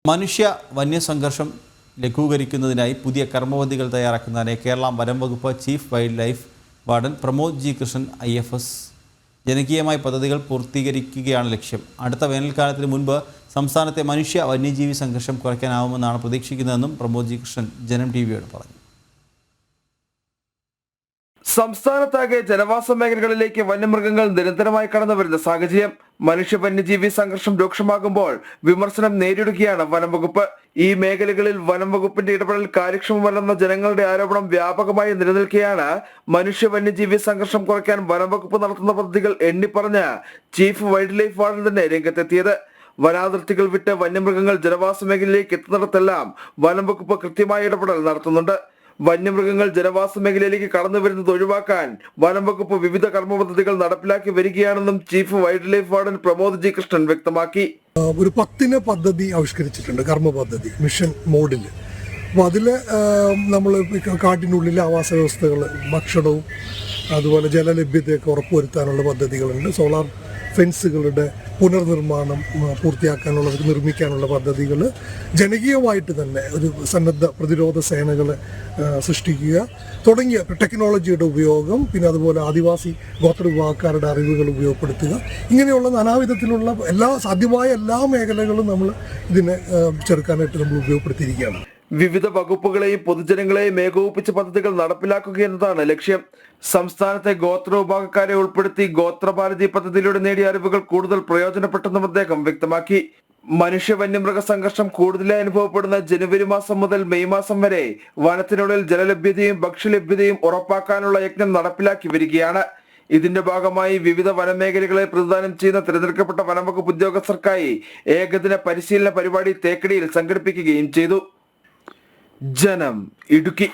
മനുഷ്യ വന്യസംഘർഷം ലഘൂകരിക്കുന്നതിനായി പുതിയ കർമ്മപദ്ധതികൾ തയ്യാറാക്കുന്നതിനായി കേരള വനം വകുപ്പ് chief wild life warden Pramod G Krishnan IFS ജനകീയമായ പദ്ധതികൾ പൂർത്തീകരിക്കുകയാണ് ലക്ഷ്യം. അടുത്ത വേനൽക്കാലത്തിന് മുൻപ് സംസ്ഥാനത്തെ മനുഷ്യ വന്യജീവി സംഘർഷം കുറയ്ക്കാനാവുമെന്നാണ് പ്രതീക്ഷിക്കുന്നതെന്നും പ്രമോദ് ജി കൃഷ്ണൻ ജനം TVയോട് പറഞ്ഞു. സംസ്ഥാനത്താകെ ജനവാസ മേഖലകളിലേക്ക് വന്യമൃഗങ്ങൾ നിരന്തരമായി കടന്നു വരുന്ന സാഹചര്യം. മനുഷ്യ വന്യജീവി സംഘർഷം രൂക്ഷമാകുമ്പോൾ വിമർശനം നേരിടുകയാണ് വനംവകുപ്പ്. ഈ മേഖലകളിൽ വനംവകുപ്പിന്റെ ഇടപെടൽ കാര്യക്ഷമമല്ലെന്ന ജനങ്ങളുടെ ആരോപണം വ്യാപകമായി നിലനിൽക്കെയാണ് മനുഷ്യ വന്യജീവി സംഘർഷം കുറയ്ക്കാൻ വനംവകുപ്പ് നടത്തുന്ന പദ്ധതികൾ എണ്ണിപ്പറഞ്ഞ് ചീഫ് വൈൽഡ് ലൈഫ് വാർഡൻ തന്നെ രംഗത്തെത്തിയത്. വനാതിർത്തികൾ വിട്ട് വന്യമൃഗങ്ങൾ ജനവാസ മേഖലയിലേക്ക് എത്തുന്നിടത്തെല്ലാം വനംവകുപ്പ് കൃത്യമായ ഇടപെടൽ നടത്തുന്നുണ്ട്. വന്യമൃഗങ്ങൾ ജനവാസ മേഖലയിലേക്ക് കടന്നു വരുന്നത് ഒഴിവാക്കാൻ വനം വകുപ്പ് വിവിധ കർമ്മ പദ്ധതികൾ നടപ്പിലാക്കി വരികയാണെന്നും chief wild life warden Pramod G Krishnan വ്യക്തമാക്കി. ഒരു 10 പദ്ധതി ആവിഷ്കരിച്ചിട്ടുണ്ട്, കർമ്മ പദ്ധതി മിഷൻ മോഡിൽ. അപ്പോൾ അതിൽ നമ്മൾ കാട്ടിനുള്ളിലെ ആവാസ വ്യവസ്ഥകൾ, ഭക്ഷണവും അതുപോലെ ജലലഭ്യതയൊക്കെ ഉറപ്പുവരുത്താനുള്ള പദ്ധതികളുണ്ട്. സോളാർ ഫെൻസുകളുടെ പുനർനിർമ്മാണം നിർമ്മിക്കാനുള്ള പദ്ധതികൾ, ജനകീയമായിട്ട് തന്നെ ഒരു സന്നദ്ധ പ്രതിരോധ സേനകളെ സൃഷ്ടിക്കുക തുടങ്ങിയ ടെക്നോളജിയുടെ ഉപയോഗം, പിന്നെ അതുപോലെ ആദിവാസി ഗോത്ര വിഭാഗക്കാരുടെ അറിവുകൾ ഉപയോഗപ്പെടുത്തുക, ഇങ്ങനെയുള്ള നാനാവിധത്തിലുള്ള സാധ്യമായ എല്ലാ മേഖലകളും നമ്മൾ ഇതിനെ ചെറുക്കാനായിട്ട് നമ്മൾ ഉപയോഗപ്പെടുത്തിയിരിക്കുകയാണ്. വിവിധ വകുപ്പുകളെയും പൊതുജനങ്ങളെയും ഏകോപിപ്പിച്ച പദ്ധതികൾ നടപ്പിലാക്കുക എന്നതാണ് ലക്ഷ്യം. സംസ്ഥാനത്തെ ഗോത്ര വിഭാഗക്കാരെ ഉൾപ്പെടുത്തി ഗോത്രഭാരതി പദ്ധതിയിലൂടെ നേടിയ അറിവുകൾ കൂടുതൽ പ്രയോജനപ്പെട്ടെന്നും അദ്ദേഹം വ്യക്തമാക്കി. മനുഷ്യ വന്യമൃഗ സംഘർഷം കൂടുതലായി അനുഭവപ്പെടുന്ന ജനുവരി മാസം മുതൽ മെയ് മാസം വരെ വനത്തിനുള്ളിൽ ജലലഭ്യതയും ഭക്ഷ്യലഭ്യതയും ഉറപ്പാക്കാനുള്ള യജ്ഞം നടപ്പിലാക്കി വരികയാണ്. ഇതിന്റെ ഭാഗമായി വിവിധ വനമേഖലകളെ പ്രതിദാനം ചെയ്യുന്ന തിരഞ്ഞെടുക്കപ്പെട്ട വനംവകുപ്പ് ഉദ്യോഗസ്ഥർക്കായി ഏകദിന പരിശീലന പരിപാടി തേക്കടിയിൽ സംഘടിപ്പിക്കുകയും ചെയ്തു. ജനം, ഇടുക്കി.